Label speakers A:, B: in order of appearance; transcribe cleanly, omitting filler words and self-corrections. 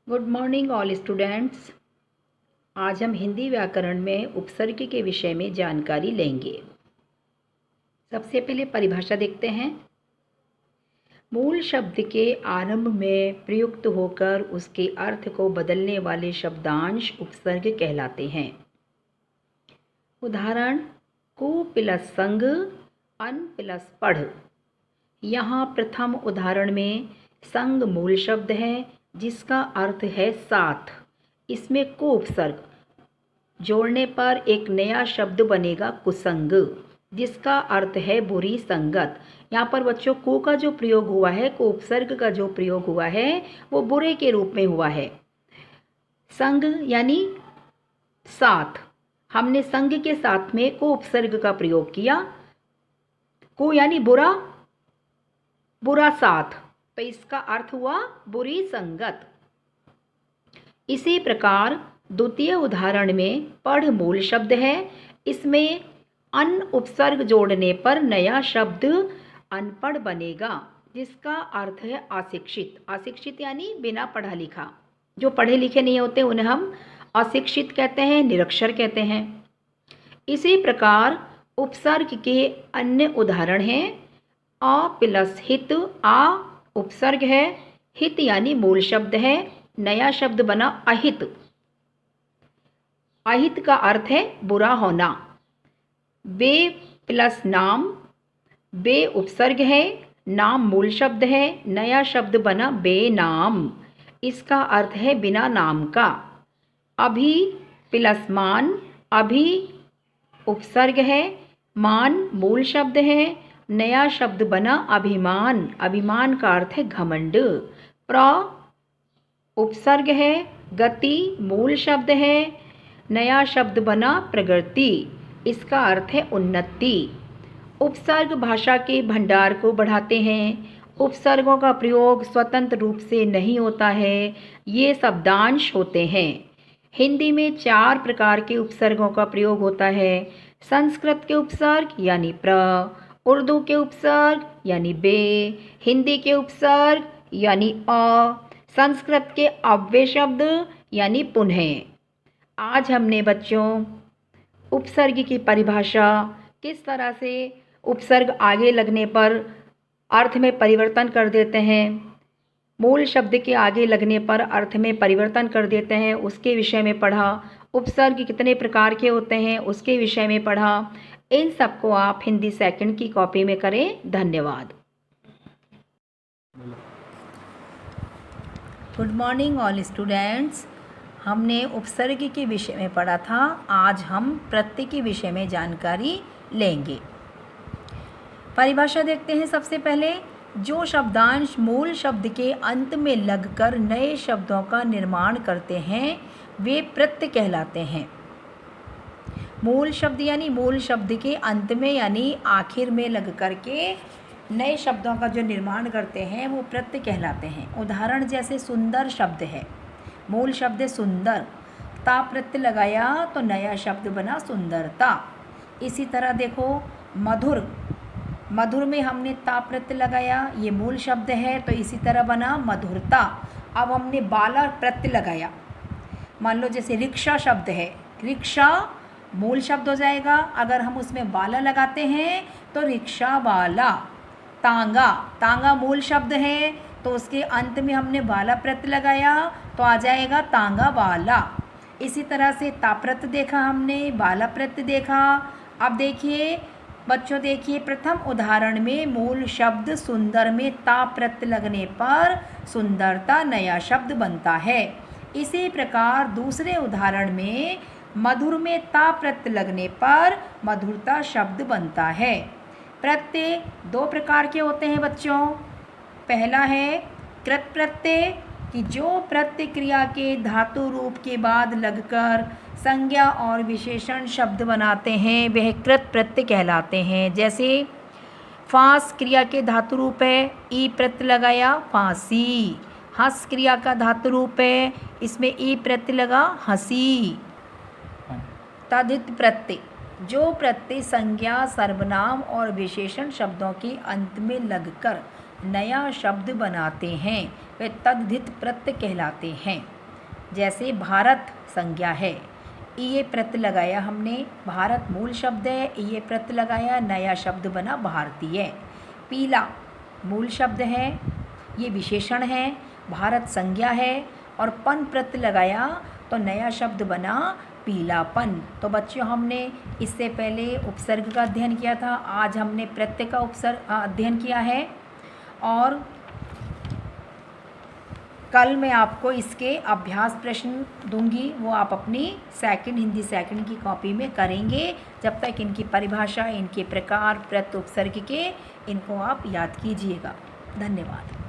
A: Good morning all students. आज हम हिंदी व्याकरण में उपसर्ग के विषय में जानकारी लेंगे। सबसे पहले परिभाषा देखते हैं। मूल शब्द के आरंभ में प्रयुक्त होकर उसके अर्थ को बदलने वाले शब्दांश उपसर्ग कहलाते हैं। उदाहरण: कु प्लस संग, अन प्लस पढ़। यहाँ प्रथम उदाहरण में संग मूल शब्द है जिसका अर्थ है साथ। इसमें को उपसर्ग जोड़ने पर एक नया शब्द बनेगा कुसंग, जिसका अर्थ है बुरी संगत। यहाँ पर बच्चों को का जो प्रयोग हुआ है, को उपसर्ग का जो प्रयोग हुआ है वो बुरे के रूप में हुआ है। संग यानी साथ, हमने संग के साथ में को उपसर्ग का प्रयोग किया। को यानी बुरा, बुरा साथ, तो इसका अर्थ हुआ बुरी संगत। इसी प्रकार द्वितीय उदाहरण में पढ़ मूल शब्द है। इसमें अन उपसर्ग जोड़ने पर नया शब्द अनपढ़ बनेगा, जिसका अर्थ है अशिक्षित। अशिक्षित यानी बिना पढ़ा लिखा। जो पढ़े लिखे नहीं होते उन्हें हम अशिक्षित कहते हैं, निरक्षर कहते हैं। इसी प्रकार उपसर्ग के अन्य उदाहरण हैं अ प्लस हित। आ उपसर्ग है, हित यानी मूल शब्द है, नया शब्द बना अहित। अहित का अर्थ है बुरा होना। बे प्लस नाम, बे उपसर्ग है, नाम मूल शब्द है, नया शब्द बना बेनाम। इसका अर्थ है बिना नाम का। अभी प्लस मान, अभी उपसर्ग है, मान मूल शब्द है, नया शब्द बना अभिमान। अभिमान का अर्थ है घमंड। प्र उपसर्ग है, गति मूल शब्द है, नया शब्द बना प्रगति। इसका अर्थ है उन्नति। उपसर्ग भाषा के भंडार को बढ़ाते हैं। उपसर्गों का प्रयोग स्वतंत्र रूप से नहीं होता है, ये शब्दांश होते हैं। हिंदी में 4 प्रकार के उपसर्गों का प्रयोग होता है। संस्कृत के उपसर्ग यानी प्र, उर्दू के उपसर्ग यानी बे, हिंदी के उपसर्ग यानी अ, संस्कृत के अव्यय शब्द यानी पुनः। आज हमने बच्चों उपसर्ग की परिभाषा, किस तरह से उपसर्ग आगे लगने पर अर्थ में परिवर्तन कर देते हैं, मूल शब्द के आगे लगने पर अर्थ में परिवर्तन कर देते हैं, उसके विषय में पढ़ा। उपसर्ग कितने प्रकार के होते हैं उसके विषय में पढ़ा। इन सबको आप हिंदी सेकंड की कॉपी में करें। धन्यवाद। Good morning all students. हमने उपसर्ग के विषय में पढ़ा था। आज हम प्रत्यय के विषय में जानकारी लेंगे। परिभाषा देखते हैं। सबसे पहले, जो शब्दांश मूल शब्द के अंत में लगकर नए शब्दों का निर्माण करते हैं वे प्रत्यय कहलाते हैं। मूल शब्द यानी मूल शब्द के अंत में यानी आखिर में लग कर के नए शब्दों का जो निर्माण करते हैं वो प्रत्यय कहलाते हैं। उदाहरण जैसे सुंदर शब्द है, मूल शब्द है सुंदर, ता प्रत्यय लगाया तो नया शब्द बना सुंदरता। इसी तरह देखो मधुर, मधुर में हमने ता प्रत्यय लगाया, ये मूल शब्द है, तो इसी तरह बना मधुरता। अब हमने बाला प्रत्यय लगाया, मान लो जैसे रिक्शा शब्द है, रिक्शा मूल शब्द हो जाएगा, अगर हम उसमें बाला लगाते हैं तो रिक्शा वाला। तांगा, तांगा मूल शब्द है, तो उसके अंत में हमने बाला प्रत्यय लगाया तो आ जाएगा तांगा वाला। इसी तरह से ता प्रत्यय देखा हमने, बाला प्रत्यय देखा। अब देखिए बच्चों, देखिए प्रथम उदाहरण में मूल शब्द सुंदर में ता प्रत्यय लगने पर सुंदरता नया शब्द बनता है। इसी प्रकार दूसरे उदाहरण में मधुर में ता प्रत्यय लगने पर मधुरता शब्द बनता है। प्रत्यय 2 प्रकार के होते हैं बच्चों। पहला है कृत प्रत्यय, कि जो प्रत्यय क्रिया के धातु रूप के बाद लगकर संज्ञा और विशेषण शब्द बनाते हैं वह कृत प्रत्यय कहलाते हैं। जैसे फांस क्रिया के धातु रूप है, ई प्रत्यय लगाया फांसी। हंस क्रिया का धातु रूप है, इसमें ई प्रत्यय लगा हंसी। तद्धित प्रत्यय, जो प्रत्यय संज्ञा, सर्वनाम और विशेषण शब्दों के अंत में लगकर नया शब्द बनाते हैं वे तद्धित प्रत्यय कहलाते हैं। जैसे भारत संज्ञा है, ये प्रत्यय लगाया हमने, भारत मूल शब्द है, ये प्रत्यय लगाया, नया शब्द बना भारतीय। पीला मूल शब्द है, ये विशेषण है, भारत संज्ञा है और पन प्रत्यय लगाया तो नया शब्द बना पीलापन। तो बच्चों हमने इससे पहले उपसर्ग का अध्ययन किया था, आज हमने प्रत्यय का अध्ययन किया है और कल मैं आपको इसके अभ्यास प्रश्न दूंगी, वो आप अपनी हिंदी सेकंड की कॉपी में करेंगे। जब तक इनकी परिभाषा, इनके प्रकार, प्रत्यय, उपसर्ग के इनको आप याद कीजिएगा। धन्यवाद।